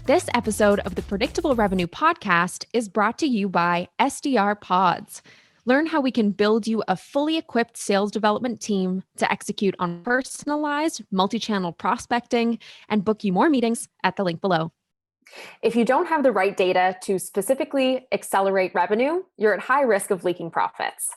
This episode of the Predictable Revenue Podcast is brought to you by SDR Pods. Learn how we can build you a fully equipped sales development team to execute on personalized multi-channel prospecting and book you more meetings at the link below. If you don't have the right data to specifically accelerate revenue, you're at high risk of leaking profits.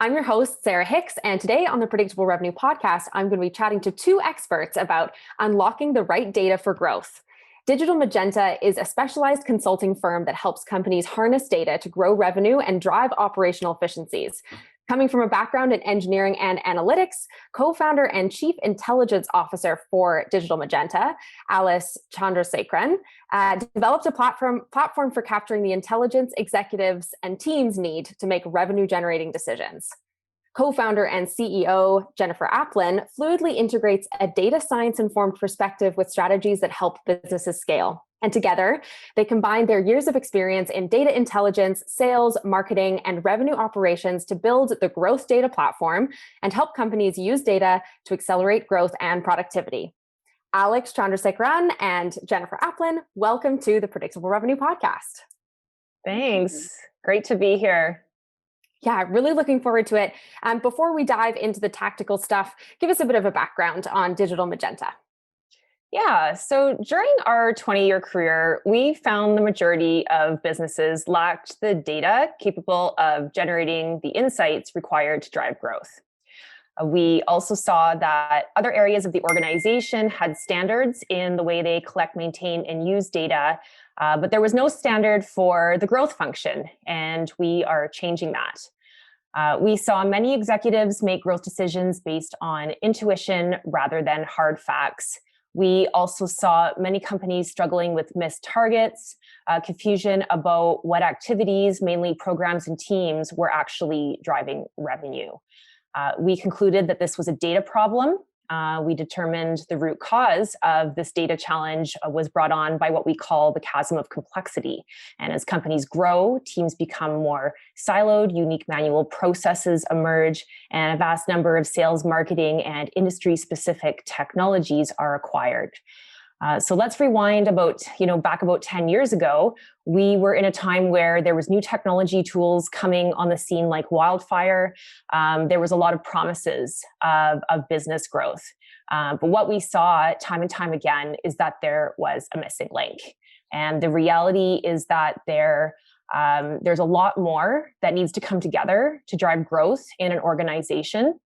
I'm your host, Sarah Hicks, and today on the Predictable Revenue Podcast, I'm going to be chatting to two experts about unlocking the right data for growth. Digital Magenta is a specialized consulting firm that helps companies harness data to grow revenue and drive operational efficiencies. Coming from a background in engineering and analytics, co-founder and chief intelligence officer for Digital Magenta, Alice Chandrasekaran, developed a platform for capturing the intelligence executives and teams need to make revenue-generating decisions. Co-founder and CEO Jennifer Aplin fluidly integrates a data science-informed perspective with strategies that help businesses scale. And together, they combine their years of experience in data intelligence, sales, marketing, and revenue operations to build the Growth Data Platform and help companies use data to accelerate growth and productivity. Alex Chandrasekaran and Jennifer Aplin, welcome to the Predictable Revenue Podcast. Thanks. Great to be here. Yeah, really looking forward to it. Before we dive into the tactical stuff, give us a bit of a background on Digital Magenta. Yeah, so during our 20-year career, we found the majority of businesses lacked the data capable of generating the insights required to drive growth. We also saw that other areas of the organization had standards in the way they collect, maintain, and use data, but there was no standard for the growth function, and we are changing that. We saw many executives make growth decisions based on intuition rather than hard facts. We also saw many companies struggling with missed targets, confusion about what activities, mainly programs and teams, were actually driving revenue. We concluded that this was a data problem. We determined the root cause of this data challenge was brought on by what we call the chasm of complexity. And as companies grow, teams become more siloed, unique manual processes emerge, and a vast number of sales, marketing, and industry-specific technologies are acquired. So let's rewind back about 10 years ago. We were in a time where there was new technology tools coming on the scene like wildfire. There was a lot of promises of business growth. But what we saw time and time again is that there was a missing link. And the reality is that there's a lot more that needs to come together to drive growth in an organization.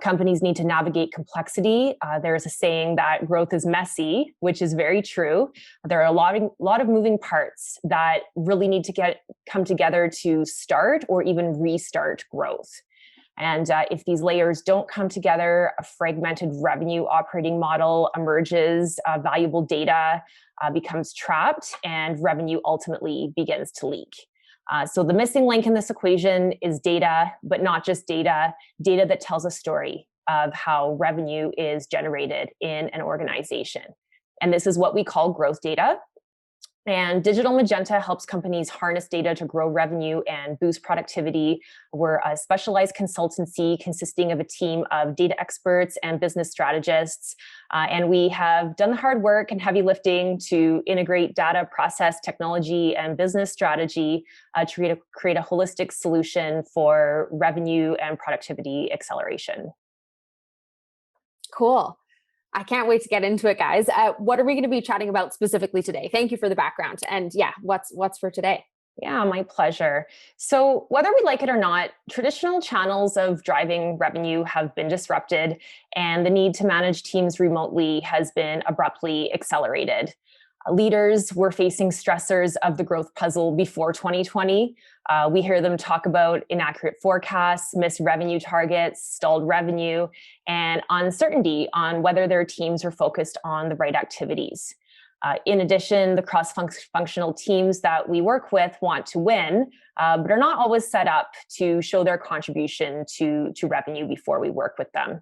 Companies need to navigate complexity. There's a saying that growth is messy, which is very true. There are a lot of moving parts that really need to come together to start or even restart growth. And if these layers don't come together, a fragmented revenue operating model emerges, valuable data becomes trapped, and revenue ultimately begins to leak. So the missing link in this equation is data, but not just data that tells a story of how revenue is generated in an organization. And this is what we call growth data. And Digital Magenta helps companies harness data to grow revenue and boost productivity. We're a specialized consultancy consisting of a team of data experts and business strategists. And we have done the hard work and heavy lifting to integrate data, process, technology, and business strategy to create a holistic solution for revenue and productivity acceleration. Cool. I can't wait to get into it, guys. What are we going to be chatting about specifically today? Thank you for the background. And yeah, what's for today? Yeah, my pleasure. So whether we like it or not, traditional channels of driving revenue have been disrupted, and the need to manage teams remotely has been abruptly accelerated. Leaders were facing stressors of the growth puzzle before 2020. We hear them talk about inaccurate forecasts, missed revenue targets, stalled revenue, and uncertainty on whether their teams are focused on the right activities. In addition, the cross-functional teams that we work with want to win, but are not always set up to show their contribution to revenue before we work with them.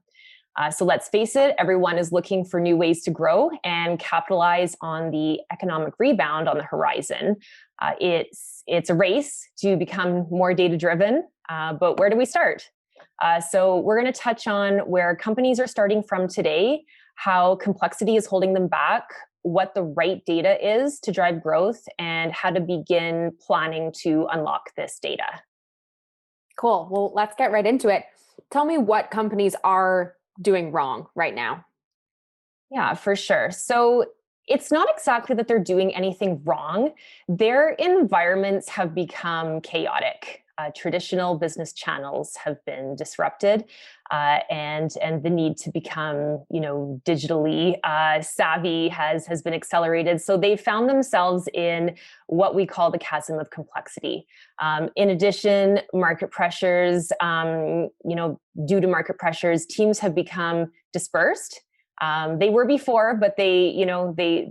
So let's face it, everyone is looking for new ways to grow and capitalize on the economic rebound on the horizon. It's a race to become more data-driven, but where do we start? So we're going to touch on where companies are starting from today, how complexity is holding them back, what the right data is to drive growth, and how to begin planning to unlock this data. Cool. Well, let's get right into it. Tell me what companies are doing wrong right now. Yeah, for sure. So it's not exactly that they're doing anything wrong. Their environments have become chaotic. Traditional business channels have been disrupted, and the need to become, digitally savvy has been accelerated. So they found themselves in what we call the chasm of complexity. In addition, market pressures, due to market pressures, teams have become dispersed. They were before, but they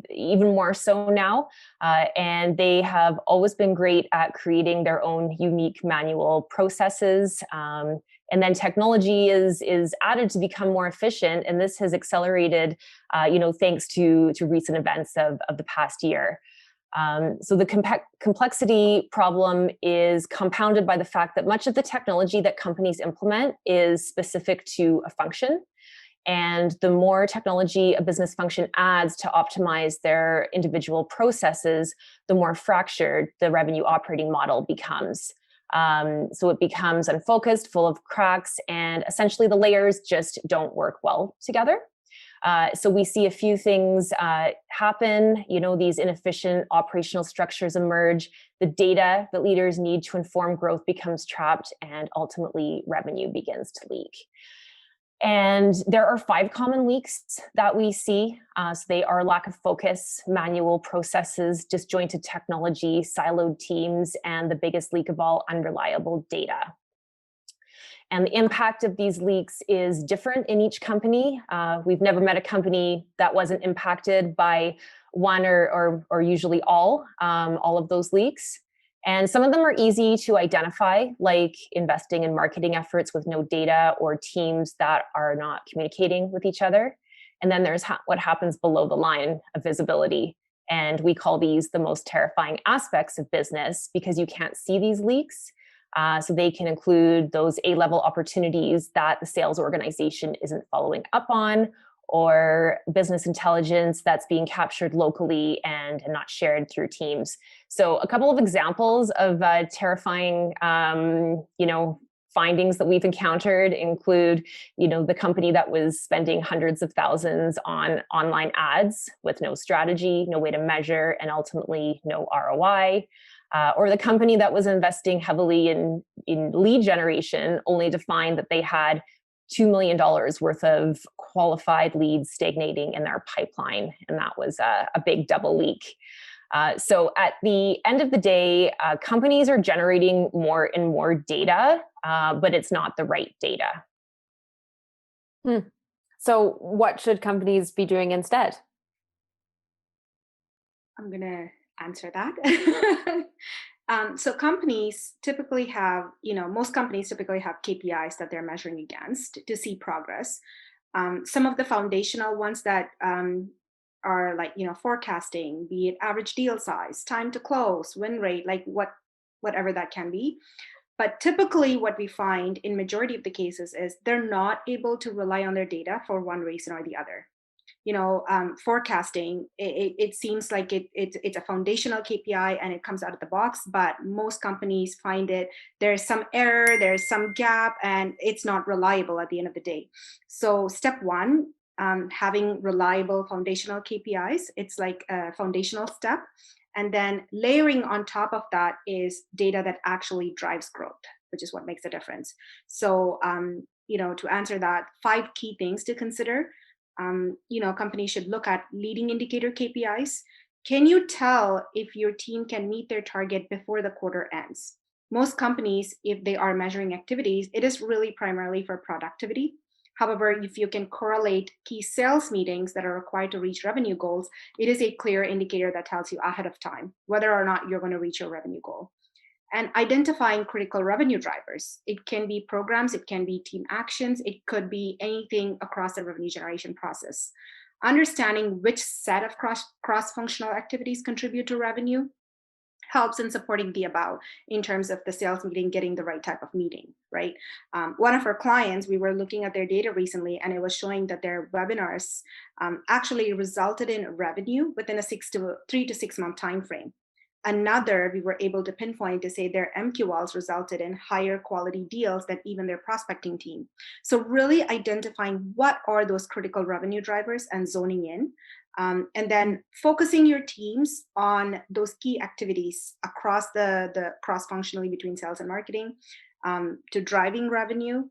even more so now. And they have always been great at creating their own unique manual processes. And then technology is added to become more efficient. And this has accelerated, thanks to recent events of the past year. So the complexity problem is compounded by the fact that much of the technology that companies implement is specific to a function. And the more technology a business function adds to optimize their individual processes, the more fractured the revenue operating model becomes. So it becomes unfocused, full of cracks, and essentially the layers just don't work well together. So we see a few things happen. These inefficient operational structures emerge. The data that leaders need to inform growth becomes trapped, and ultimately revenue begins to leak. And there are 5 common leaks that we see. So they are lack of focus, manual processes, disjointed technology, siloed teams, and the biggest leak of all, unreliable data. And the impact of these leaks is different in each company. We've never met a company that wasn't impacted by one or usually all of those leaks. And some of them are easy to identify, like investing in marketing efforts with no data or teams that are not communicating with each other. And then there's what happens below the line of visibility. And we call these the most terrifying aspects of business because you can't see these leaks. So they can include those A-level opportunities that the sales organization isn't following up on, or business intelligence that's being captured locally and not shared through teams. So a couple of examples of terrifying, findings that we've encountered include, the company that was spending hundreds of thousands on online ads with no strategy, no way to measure, and ultimately no ROI. Or the company that was investing heavily in lead generation, only to find that they had $2 million worth of qualified leads stagnating in their pipeline. And that was a big double leak. So at the end of the day, companies are generating more and more data, but it's not the right data. So what should companies be doing instead? I'm going to answer that. So companies typically have, most companies typically have KPIs that they're measuring against to see progress. Some of the foundational ones that are like, forecasting, be it average deal size, time to close, win rate, like whatever that can be. But typically what we find in majority of the cases is they're not able to rely on their data for one reason or the other. Forecasting, it seems like it's a foundational KPI and it comes out of the box, but most companies find there's some error, there's some gap, and it's not reliable at the end of the day. So step one, having reliable foundational KPIs, it's like a foundational step. And then layering on top of that is data that actually drives growth, which is what makes a difference. So, to answer that, 5 key things to consider. Companies should look at leading indicator KPIs. Can you tell if your team can meet their target before the quarter ends? Most companies, if they are measuring activities, it is really primarily for productivity. However, if you can correlate key sales meetings that are required to reach revenue goals, it is a clear indicator that tells you ahead of time whether or not you're going to reach your revenue goal. and identifying critical revenue drivers. It can be programs, it can be team actions, it could be anything across the revenue generation process. Understanding which set of cross-functional activities contribute to revenue helps in supporting the above in terms of the sales meeting getting the right type of meeting, right? One of our clients, we were looking at their data recently, and it was showing that their webinars actually resulted in revenue within a 3 to 6 month time frame. Another, we were able to pinpoint to say their MQLs resulted in higher quality deals than even their prospecting team. So really identifying what are those critical revenue drivers and zoning in, and then focusing your teams on those key activities across the cross-functionally between sales and marketing, to driving revenue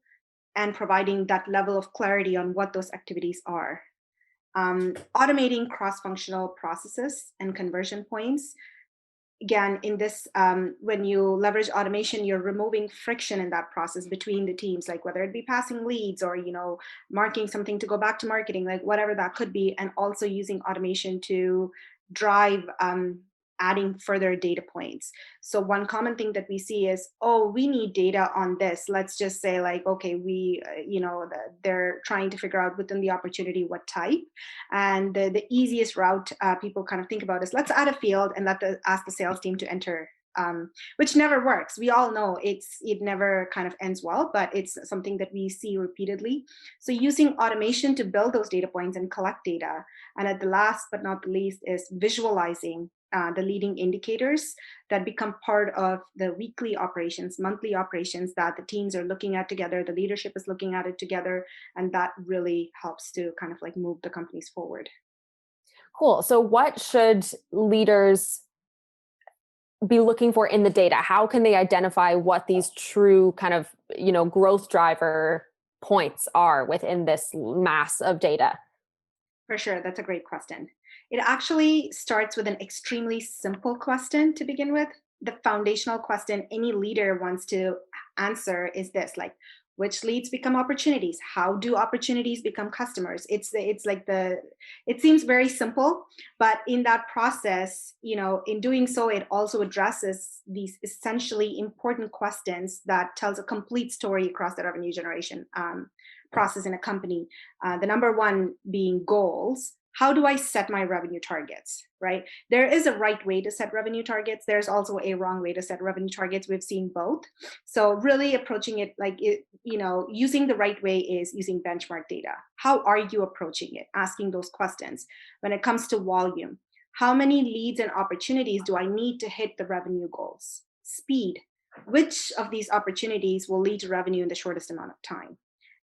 and providing that level of clarity on what those activities are. Automating cross-functional processes and conversion points. Again, in this, when you leverage automation, you're removing friction in that process between the teams, like whether it be passing leads or, marking something to go back to marketing, like whatever that could be, and also using automation to drive adding further data points. So one common thing that we see is, oh, we need data on this. Let's just say like, okay, they're trying to figure out within the opportunity what type. And the easiest route people kind of think about is let's add a field and ask the sales team to enter, which never works. We all know it never kind of ends well, but it's something that we see repeatedly. So using automation to build those data points and collect data. And at the last but not the least is visualizing the leading indicators that become part of the weekly operations, monthly operations that the teams are looking at together, the leadership is looking at it together, and that really helps to kind of like move the companies forward. Cool. So what should leaders be looking for in the data? How can they identify what these true kind of, growth driver points are within this mass of data? For sure. That's a great question. It actually starts with an extremely simple question to begin with. The foundational question any leader wants to answer is this, like, which leads become opportunities? How do opportunities become customers? It seems very simple, but in that process, in doing so, it also addresses these essentially important questions that tells a complete story across the revenue generation process in a company. The number one being goals. How do I set my revenue targets, right? There is a right way to set revenue targets. There's also a wrong way to set revenue targets. We've seen both. So really approaching it using the right way is using benchmark data. How are you approaching it? Asking those questions. When it comes to volume, how many leads and opportunities do I need to hit the revenue goals? Speed. Which of these opportunities will lead to revenue in the shortest amount of time?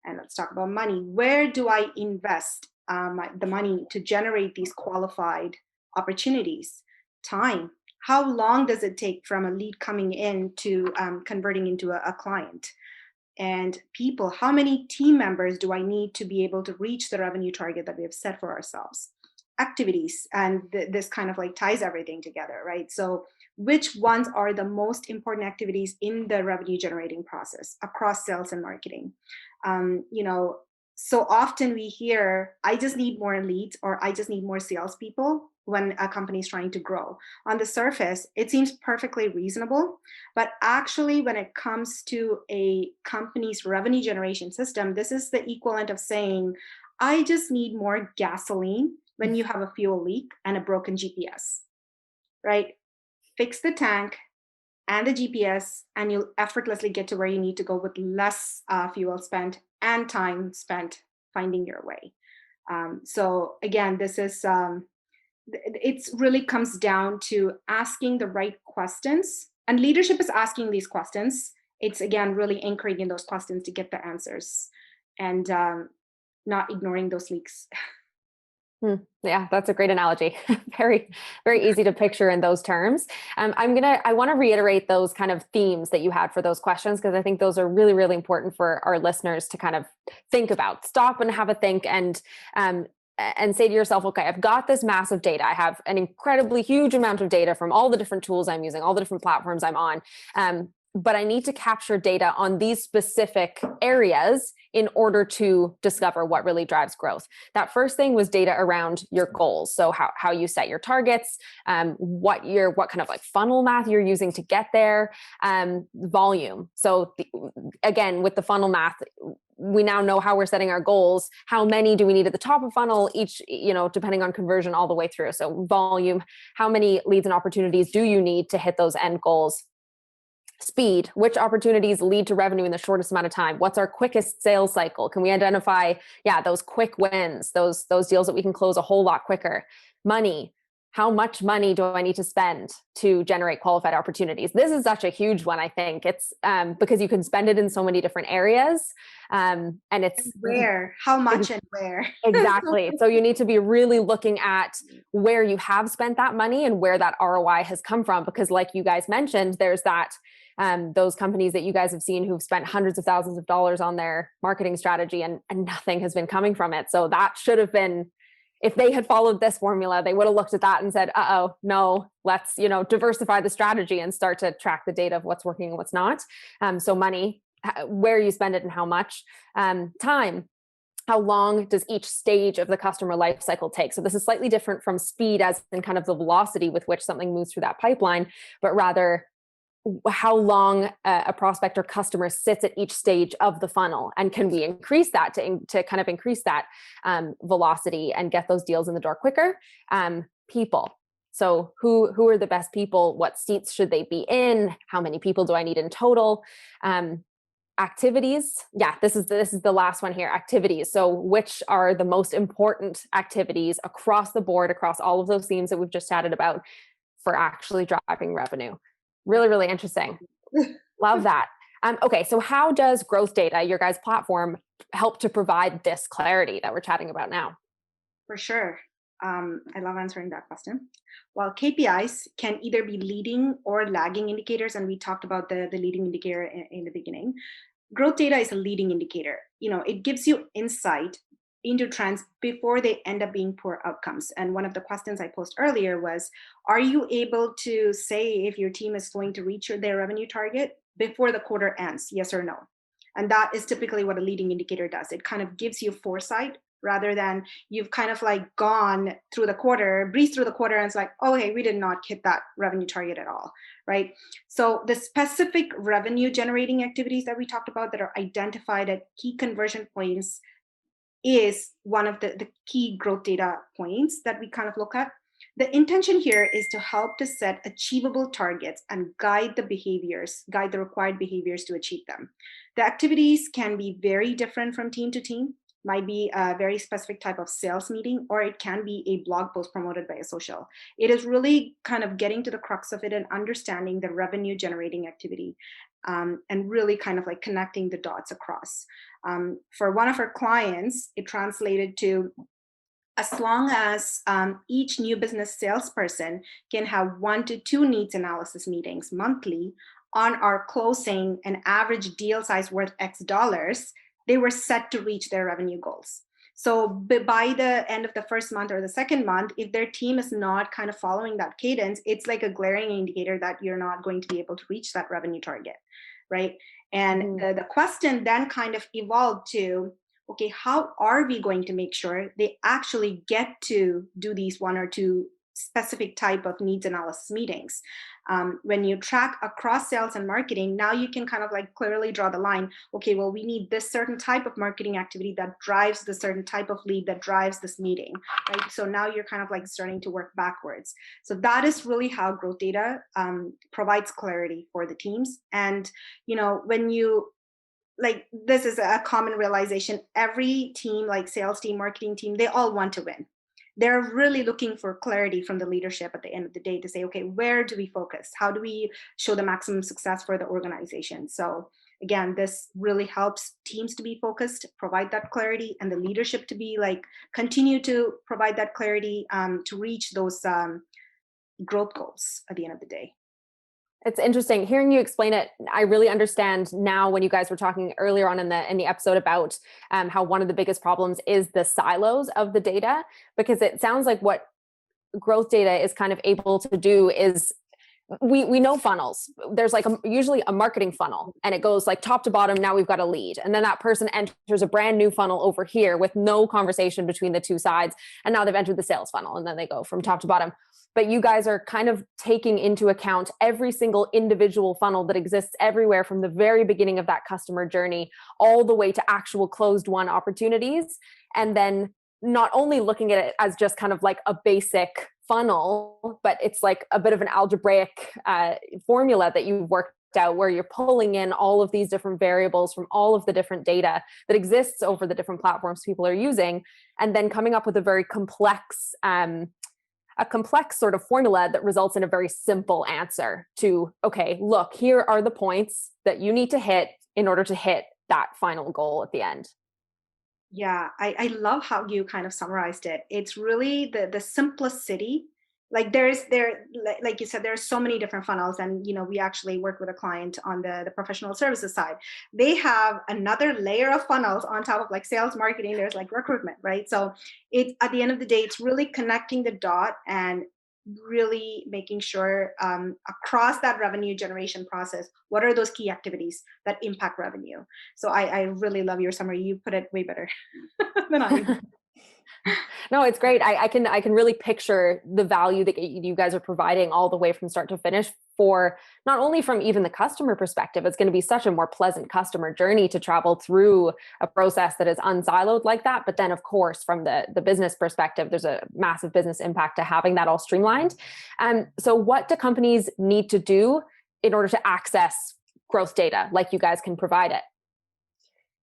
And let's talk about money. Where do I invest the money to generate these qualified opportunities? Time. How long does it take from a lead coming in to converting into a client? And people. How many team members do I need to be able to reach the revenue target that we have set for ourselves? Activities. And this kind of like ties everything together, right? So which ones are the most important activities in the revenue generating process across sales and marketing? So often we hear, I just need more leads or I just need more salespeople when a company is trying to grow. On the surface, it seems perfectly reasonable, but actually when it comes to a company's revenue generation system, this is the equivalent of saying, I just need more gasoline when you have a fuel leak and a broken GPS, right? Fix the tank and the GPS, and you'll effortlessly get to where you need to go with less fuel spent and time spent finding your way. So again, this is, it really comes down to asking the right questions, and leadership is asking these questions. It's again, really anchoring in those questions to get the answers and not ignoring those leaks. Yeah, that's a great analogy. Very, very easy to picture in those terms. I want to reiterate those kind of themes that you had for those questions, because I think those are really, really important for our listeners to kind of think about. Stop and have a think and say to yourself, okay, I've got this massive data. I have an incredibly huge amount of data from all the different tools I'm using, all the different platforms I'm on. but I need to capture data on these specific areas in order to discover what really drives growth. That first thing was data around your goals. So how you set your targets, what kind of like funnel math you're using to get there, volume. So again, with the funnel math, we now know how we're setting our goals. How many do we need at the top of funnel each, depending on conversion all the way through. So volume, how many leads and opportunities do you need to hit those end goals? Speed, which opportunities lead to revenue in the shortest amount of time? What's our quickest sales cycle? Can we identify, those quick wins, those deals that we can close a whole lot quicker? Money, how much money do I need to spend to generate qualified opportunities? This is such a huge one, I think. It's because you can spend it in so many different areas. And it's where, how much and where. Exactly. So you need to be really looking at where you have spent that money and where that ROI has come from. Because like you guys mentioned, there's that those companies that you guys have seen who've spent hundreds of thousands of dollars on their marketing strategy and nothing has been coming from it. So that should have been, if they had followed this formula, they would have looked at that and said, no, let's, diversify the strategy and start to track the data of what's working and what's not. So money, where you spend it and how much. Time, how long does each stage of the customer life cycle take? So this is slightly different from speed as in kind of the velocity with which something moves through that pipeline, but rather how long a prospect or customer sits at each stage of the funnel, and can we increase that to kind of increase that velocity and get those deals in the door quicker. People, so who are the best people? What seats should they be in? How many people do I need in total? Activities, this is the last one here. Activities, so which are the most important activities across the board, across all of those themes that we've just chatted about, for actually driving revenue. Really, really interesting. Love that. Okay, so how does growth data, your guys' platform, help to provide this clarity that we're chatting about now? For sure. I love answering that question. Well, KPIs can either be leading or lagging indicators, and we talked about the leading indicator in the beginning. Growth data is a leading indicator. It gives you insight into trends before they end up being poor outcomes. And one of the questions I posed earlier was, are you able to say if your team is going to reach their revenue target before the quarter ends, yes or no? And that is typically what a leading indicator does. It kind of gives you foresight rather than you've kind of like gone through the quarter, breezed through the quarter, and it's like, oh, hey, we did not hit that revenue target at all, right? So the specific revenue generating activities that we talked about that are identified at key conversion points is one of the key growth data points that we kind of look at. The intention here is to help to set achievable targets and guide the required behaviors to achieve them. The activities can be very different from team to team. Might be a very specific type of sales meeting, or it can be a blog post promoted by a social. It is really kind of getting to the crux of it and understanding the revenue generating activity, and really kind of like connecting the dots across. For one of our clients, it translated to, as long as each new business salesperson can have 1 to 2 needs analysis meetings monthly on our closing an average deal size worth X dollars, they were set to reach their revenue goals. So by the end of the first month or the second month, if their team is not kind of following that cadence, it's like a glaring indicator that you're not going to be able to reach that revenue target, right? And the question then kind of evolved to, okay, how are we going to make sure they actually get to do these 1 or 2 specific type of needs analysis meetings? When you track across sales and marketing, now you can kind of like clearly draw the line. Okay, well, we need this certain type of marketing activity that drives the certain type of lead that drives this meeting, right? So now you're kind of like starting to work backwards. So that is really how growth data provides clarity for the teams. And, when you, like, this is a common realization, every team, like sales team, marketing team, they all want to win. They're really looking for clarity from the leadership at the end of the day to say, okay, where do we focus? How do we show the maximum success for the organization? So again, this really helps teams to be focused, provide that clarity, and the leadership to be like, continue to provide that clarity to reach those growth goals at the end of the day. It's interesting hearing you explain it. I really understand now when you guys were talking earlier on in the episode about how one of the biggest problems is the silos of the data, because it sounds like what growth data is kind of able to do is we know funnels. There's like usually a marketing funnel, and it goes like top to bottom. Now we've got a lead, and then that person enters a brand new funnel over here with no conversation between the two sides, and now they've entered the sales funnel, and then they go from top to bottom. But you guys are kind of taking into account every single individual funnel that exists everywhere from the very beginning of that customer journey all the way to actual closed won opportunities, and then not only looking at it as just kind of like a basic funnel, but it's like a bit of an algebraic formula that you've worked out where you're pulling in all of these different variables from all of the different data that exists over the different platforms people are using, and then coming up with a very complex sort of formula that results in a very simple answer to, okay, look, here are the points that you need to hit in order to hit that final goal at the end. Yeah, I love how you kind of summarized it. It's really the simplicity. Like like you said, there's so many different funnels, and we actually work with a client on the professional services side. They have another layer of funnels on top of like sales, marketing. There's like recruitment, right? So it at the end of the day, it's really connecting the dot and really making sure across that revenue generation process, what are those key activities that impact revenue? So I really love your summary. You put it way better than I. No, it's great. I can really picture the value that you guys are providing all the way from start to finish, for not only from even the customer perspective. It's going to be such a more pleasant customer journey to travel through a process that is unsiloed like that. But then, of course, from the business perspective, there's a massive business impact to having that all streamlined. So what do companies need to do in order to access growth data like you guys can provide it?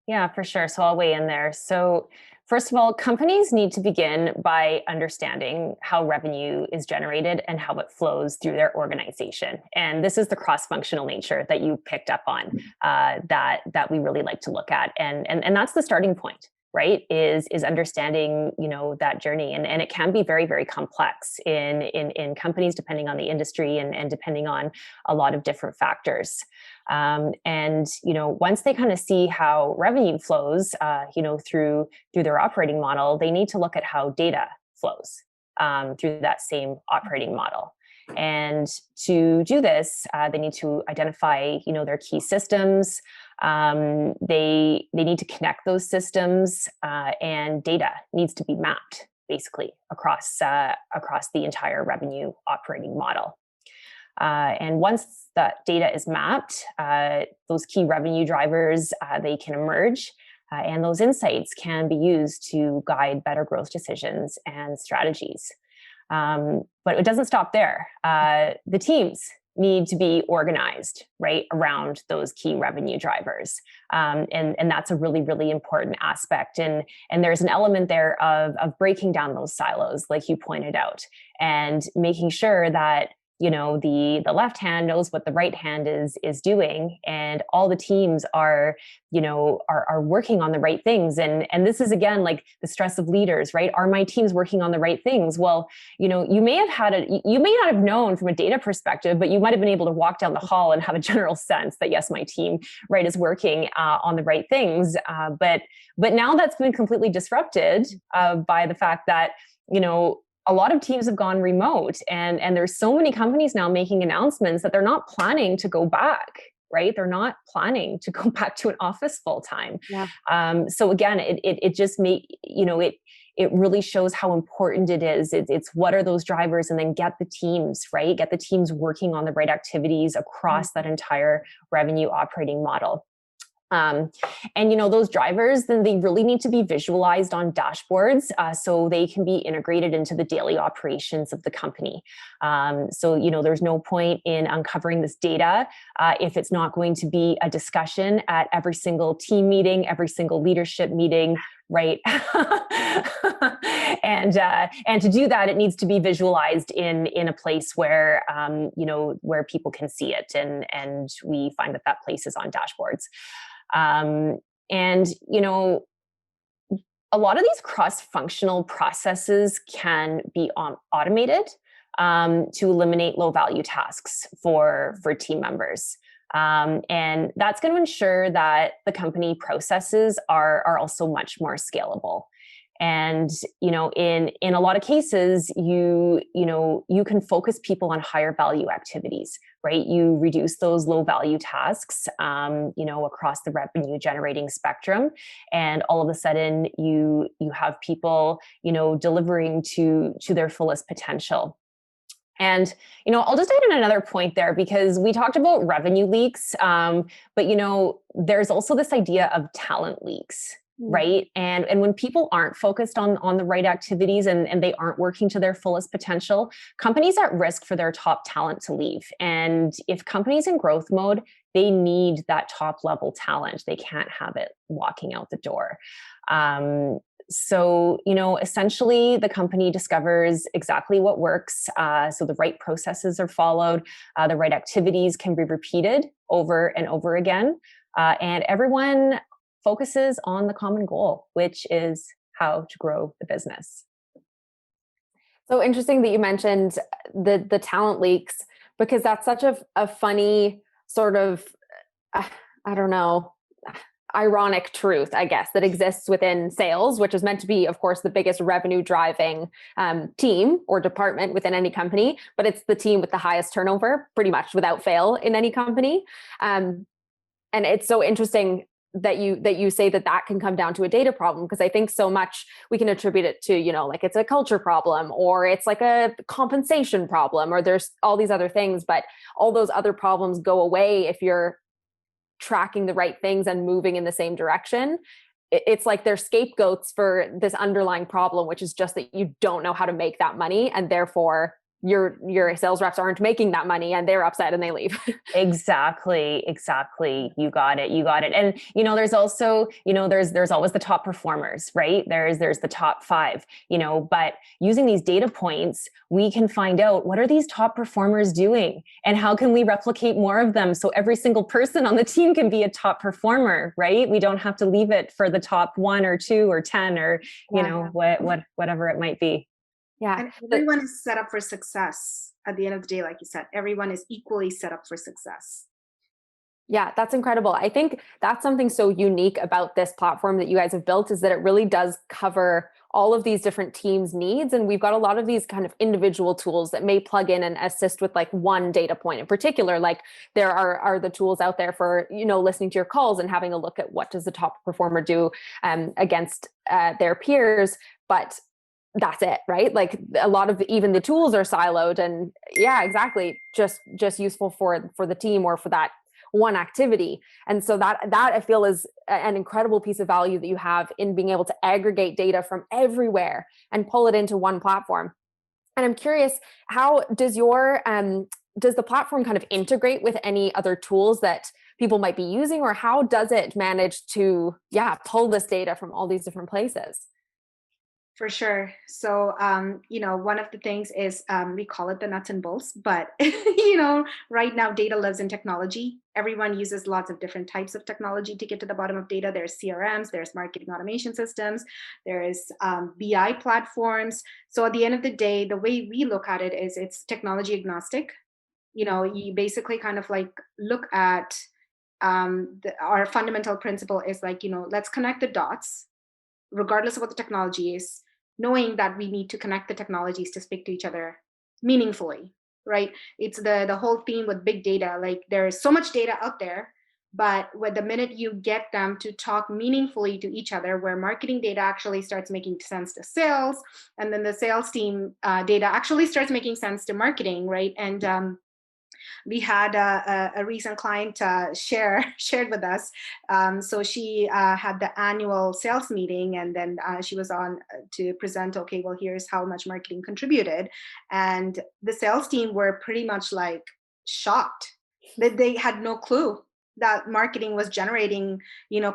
Yeah, for sure. So I'll weigh in there. So first of all, companies need to begin by understanding how revenue is generated and how it flows through their organization. And this is the cross-functional nature that you picked up on that we really like to look at. And that's the starting point, right? Is understanding, that journey. And it can be very, very complex in companies, depending on the industry and depending on a lot of different factors. Once they kind of see how revenue flows, through their operating model, they need to look at how data flows through that same operating model. And to do this, they need to identify, their key systems. They need to connect those systems, and data needs to be mapped basically across the entire revenue operating model. And once that data is mapped, those key revenue drivers, they can emerge, and those insights can be used to guide better growth decisions and strategies. But it doesn't stop there. The teams need to be organized, right, around those key revenue drivers. And that's a really, really important aspect. And there's an element there of breaking down those silos, like you pointed out, and making sure that the left hand knows what the right hand is doing, and all the teams are working on the right things. And this is again like the stress of leaders, right? Are my teams working on the right things? Well, you may not have known from a data perspective, but you might have been able to walk down the hall and have a general sense that yes, my team, right, is working on the right things. But now that's been completely disrupted by the fact that a lot of teams have gone remote, and there's so many companies now making announcements that they're not planning to go back, right? They're not planning to go back to an office full time. Yeah. So again, it just it really shows how important it is. It's what are those drivers, and then get the teams, right? Get the teams working on the right activities across that entire revenue operating model. Those drivers, then they really need to be visualized on dashboards so they can be integrated into the daily operations of the company. There's no point in uncovering this data if it's not going to be a discussion at every single team meeting, every single leadership meeting, right? And to do that, it needs to be visualized in a place where where people can see it, and we find that place is on dashboards. A lot of these cross-functional processes can be automated to eliminate low-value tasks for team members. And that's going to ensure that the company processes are also much more scalable. And, in a lot of cases, you can focus people on higher value activities, right? You reduce those low value tasks, across the revenue generating spectrum. And all of a sudden you have people, delivering to their fullest potential. And, I'll just add in another point there, because we talked about revenue leaks, but, there's also this idea of talent leaks, right? And when people aren't focused on the right activities and they aren't working to their fullest potential, companies are at risk for their top talent to leave. And if companies in growth mode, they need that top level talent. They can't have it walking out the door. So, essentially the company discovers exactly what works. So the right processes are followed, the right activities can be repeated over and over again. And everyone focuses on the common goal, which is how to grow the business. So interesting that you mentioned the talent leaks, because that's such a funny sort of, I don't know, ironic truth, I guess, that exists within sales, which is meant to be, of course, the biggest revenue driving team or department within any company, but it's the team with the highest turnover, pretty much without fail, in any company. And it's so interesting that you say that can come down to a data problem, because I think so much we can attribute it to, like it's a culture problem, or it's like a compensation problem, or there's all these other things, but all those other problems go away if you're tracking the right things and moving in the same direction. It's like they're scapegoats for this underlying problem, which is just that you don't know how to make that money, and therefore your sales reps aren't making that money and they're upset and they leave. Exactly. You got it. And, there's also, there's always the top performers, right? There's the top 5, but using these data points, we can find out what are these top performers doing and how can we replicate more of them, so every single person on the team can be a top performer, right? We don't have to leave it for the top 1 or 2 or 10 or, whatever it might be. Yeah. And everyone is set up for success at the end of the day. Like you said, everyone is equally set up for success. Yeah, that's incredible. I think that's something so unique about this platform that you guys have built, is that it really does cover all of these different teams' needs. And we've got a lot of these kind of individual tools that may plug in and assist with like one data point in particular. Like there are the tools out there for, listening to your calls and having a look at what does the top performer do against their peers. But that's it, right? Like a lot of even the tools are siloed, and yeah, exactly. Just useful for the team or for that one activity. And so that I feel is an incredible piece of value that you have in being able to aggregate data from everywhere and pull it into one platform. And I'm curious, how does does the platform kind of integrate with any other tools that people might be using, or how does it manage to pull this data from all these different places? For sure. So, one of the things is we call it the nuts and bolts, but, right now data lives in technology. Everyone uses lots of different types of technology to get to the bottom of data. There's CRMs, there's marketing automation systems, there's BI platforms. So at the end of the day, the way we look at it is it's technology agnostic. You basically kind of like look at our fundamental principle is like, let's connect the dots regardless of what the technology is, knowing that we need to connect the technologies to speak to each other meaningfully, right? It's the whole theme with big data. Like there's so much data out there, but the minute you get them to talk meaningfully to each other, where marketing data actually starts making sense to sales, and then the sales team data actually starts making sense to marketing, right? And we had a recent client shared with us. So she had the annual sales meeting, and then she was on to present, okay, well, here's how much marketing contributed. And the sales team were pretty much like shocked that they had no clue that marketing was generating,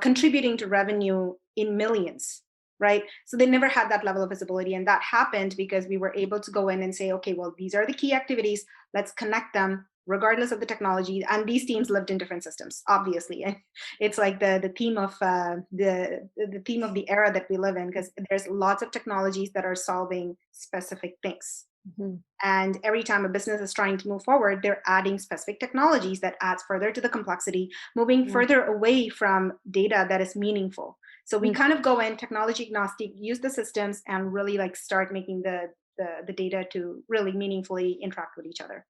contributing to revenue in millions. Right. So they never had that level of visibility. And that happened because we were able to go in and say, okay, well, these are the key activities. Let's connect them regardless of the technology. And these teams lived in different systems, obviously. And it's like the theme of the theme of the era that we live in, because there's lots of technologies that are solving specific things. Mm-hmm. And every time a business is trying to move forward, they're adding specific technologies that adds further to the complexity, moving further away from data that is meaningful. So we kind of go in technology agnostic, use the systems, and really like start making the data to really meaningfully interact with each other.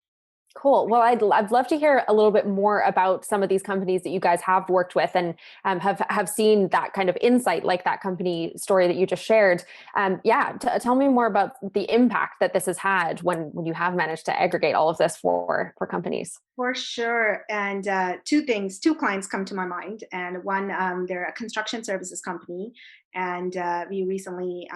Cool. Well, I'd love to hear a little bit more about some of these companies that you guys have worked with and have seen that kind of insight, like that company story that you just shared. Tell me more about the impact that this has had when you have managed to aggregate all of this for companies. For sure. And two clients come to my mind. And one, they're a construction services company. And we recently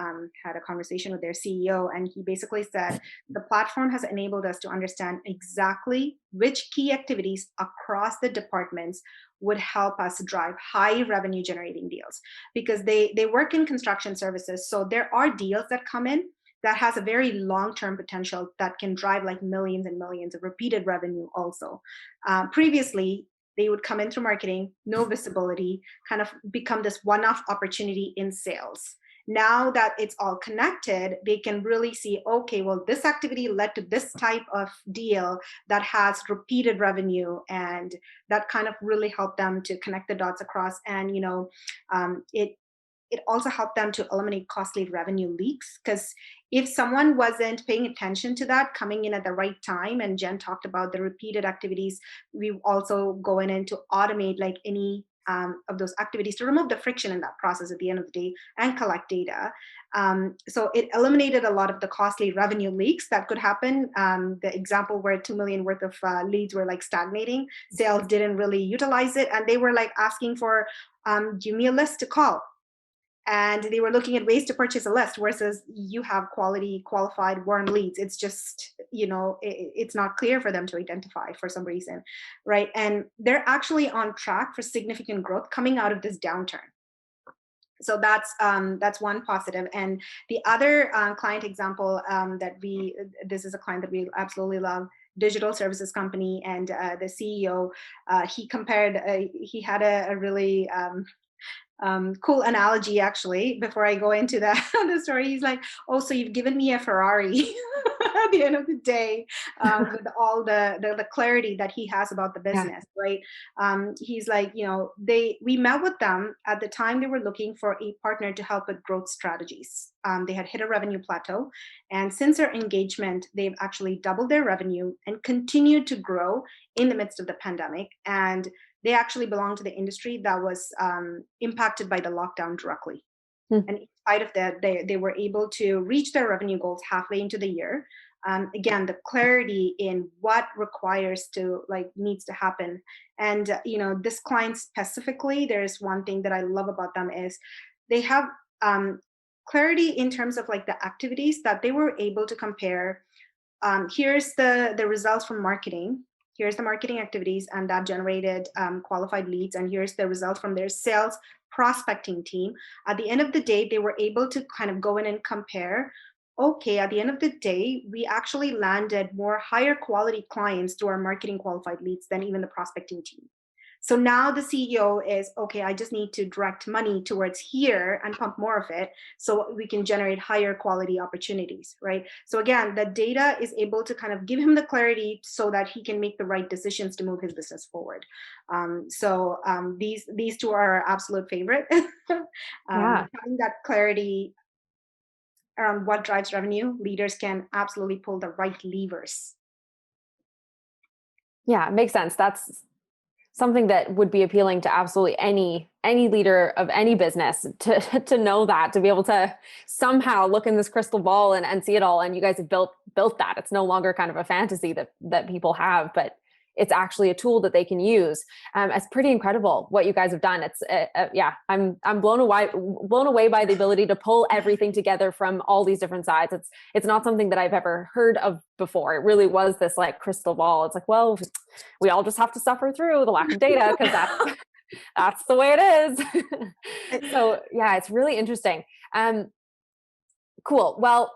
had a conversation with their CEO. And he basically said, the platform has enabled us to understand exactly which key activities across the departments would help us drive high revenue generating deals. Because they work in construction services. So there are deals that come in that has a very long-term potential that can drive like millions and millions of repeated revenue also. Previously, they would come in through marketing, no visibility, kind of become this one-off opportunity in sales. Now that it's all connected, they can really see, okay, well, this activity led to this type of deal that has repeated revenue, and that kind of really helped them to connect the dots across. And, it also helped them to eliminate costly revenue leaks, because if someone wasn't paying attention to that coming in at the right time, and Jen talked about the repeated activities, we also go in and to automate like any of those activities to remove the friction in that process at the end of the day and collect data. So it eliminated a lot of the costly revenue leaks that could happen. The example where 2 million worth of leads were like stagnating, sales didn't really utilize it, and they were like asking for, give me a list to call. And they were looking at ways to purchase a list versus you have qualified, warm leads. It's just, it's not clear for them to identify for some reason, right? And they're actually on track for significant growth coming out of this downturn. So that's one positive. And the other client example this is a client that we absolutely love, digital services company, and the CEO, he had a really cool analogy actually. Before I go into the story, he's like, "Oh, so you've given me a Ferrari." At the end of the day, with all the clarity that he has about the business, right? He's like, we met with them at the time they were looking for a partner to help with growth strategies. They had hit a revenue plateau, and since their engagement, they've actually doubled their revenue and continued to grow in the midst of the pandemic. And they actually belong to the industry that was impacted by the lockdown directly. And in spite of that, they were able to reach their revenue goals halfway into the year. Again, the clarity in what needs to happen. And, this client specifically, there's one thing that I love about them is they have clarity in terms of like the activities that they were able to compare. Here's the results from marketing. Here's the marketing activities, and that generated qualified leads. And here's the results from their sales prospecting team. At the end of the day, they were able to kind of go in and compare. Okay, at the end of the day, we actually landed more higher quality clients through our marketing qualified leads than even the prospecting team. So now the CEO is, okay, I just need to direct money towards here and pump more of it so we can generate higher quality opportunities, right? So again, the data is able to kind of give him the clarity so that he can make the right decisions to move his business forward. These two are our absolute favorite. Having that clarity around what drives revenue, leaders can absolutely pull the right levers. Yeah, it makes sense. That's something that would be appealing to absolutely any leader of any business to know that, to be able to somehow look in this crystal ball and see it all. And you guys have built that. It's no longer kind of a fantasy that people have, but it's actually a tool that they can use. It's pretty incredible what you guys have done. It's I'm blown away by the ability to pull everything together from all these different sides. It's not something that I've ever heard of before. It really was this like crystal ball. It's like, well, we all just have to suffer through the lack of data because that's the way it is. So yeah, it's really interesting. Cool. Well,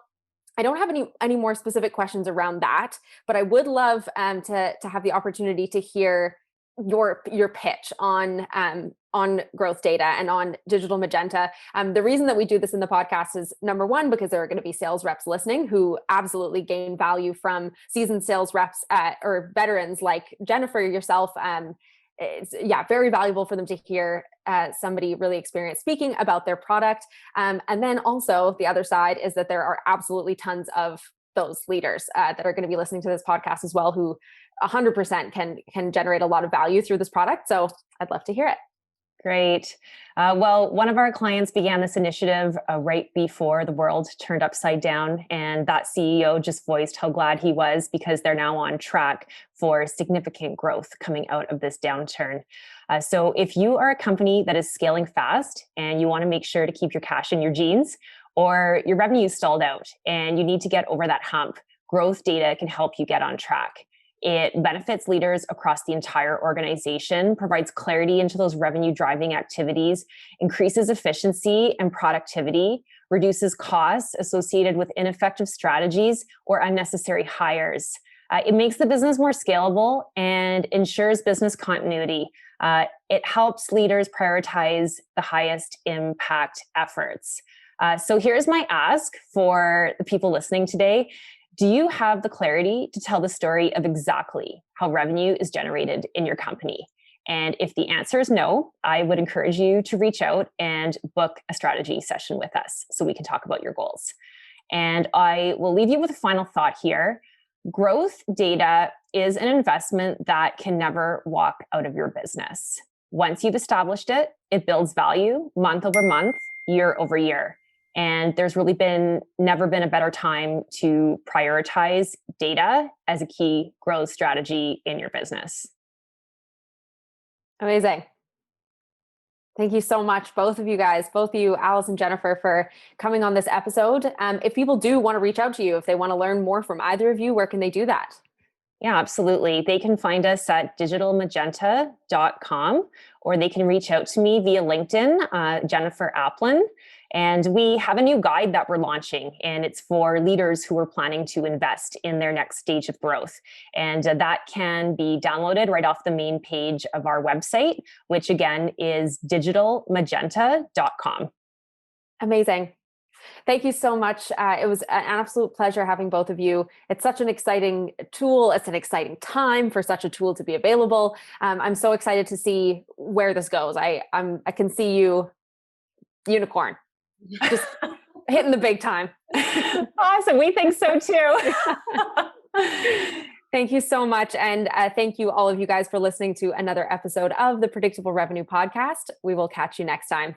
I don't have any more specific questions around that, but I would love to have the opportunity to hear your pitch on growth data and on Digital Magenta. The reason that we do this in the podcast is, number one, because there are going to be sales reps listening who absolutely gain value from seasoned sales reps or veterans like Jennifer, yourself, it's very valuable for them to hear somebody really experienced speaking about their product. And then also the other side is that there are absolutely tons of those leaders that are going to be listening to this podcast as well, who 100% can generate a lot of value through this product. So I'd love to hear it. Great. Well, one of our clients began this initiative right before the world turned upside down. And that CEO just voiced how glad he was because they're now on track for significant growth coming out of this downturn. So if you are a company that is scaling fast and you want to make sure to keep your cash in your jeans, or your revenue is stalled out and you need to get over that hump, growth data can help you get on track. It benefits leaders across the entire organization, provides clarity into those revenue driving activities, increases efficiency and productivity, reduces costs associated with ineffective strategies or unnecessary hires. It makes the business more scalable and ensures business continuity. It helps leaders prioritize the highest impact efforts. So here's my ask for the people listening today. Do you have the clarity to tell the story of exactly how revenue is generated in your company? And if the answer is no, I would encourage you to reach out and book a strategy session with us so we can talk about your goals. And I will leave you with a final thought here. Growth data is an investment that can never walk out of your business. Once you've established it, it builds value month over month, year over year. And there's really never been a better time to prioritize data as a key growth strategy in your business. Amazing. Thank you so much, both of you guys, both of you, Alice and Jennifer, for coming on this episode. If people do want to reach out to you, if they want to learn more from either of you, where can they do that? Yeah, absolutely. They can find us at digitalmagenta.com, or they can reach out to me via LinkedIn, Jennifer Aplin. And we have a new guide that we're launching, and it's for leaders who are planning to invest in their next stage of growth. And that can be downloaded right off the main page of our website, which again is digitalmagenta.com. Amazing. Thank you so much. It was an absolute pleasure having both of you. It's such an exciting tool. It's an exciting time for such a tool to be available. I'm so excited to see where this goes. I can see you, unicorn, just hitting the big time. Awesome. We think so too. Thank you so much. And thank you, all of you guys, for listening to another episode of the Predictable Revenue Podcast. We will catch you next time.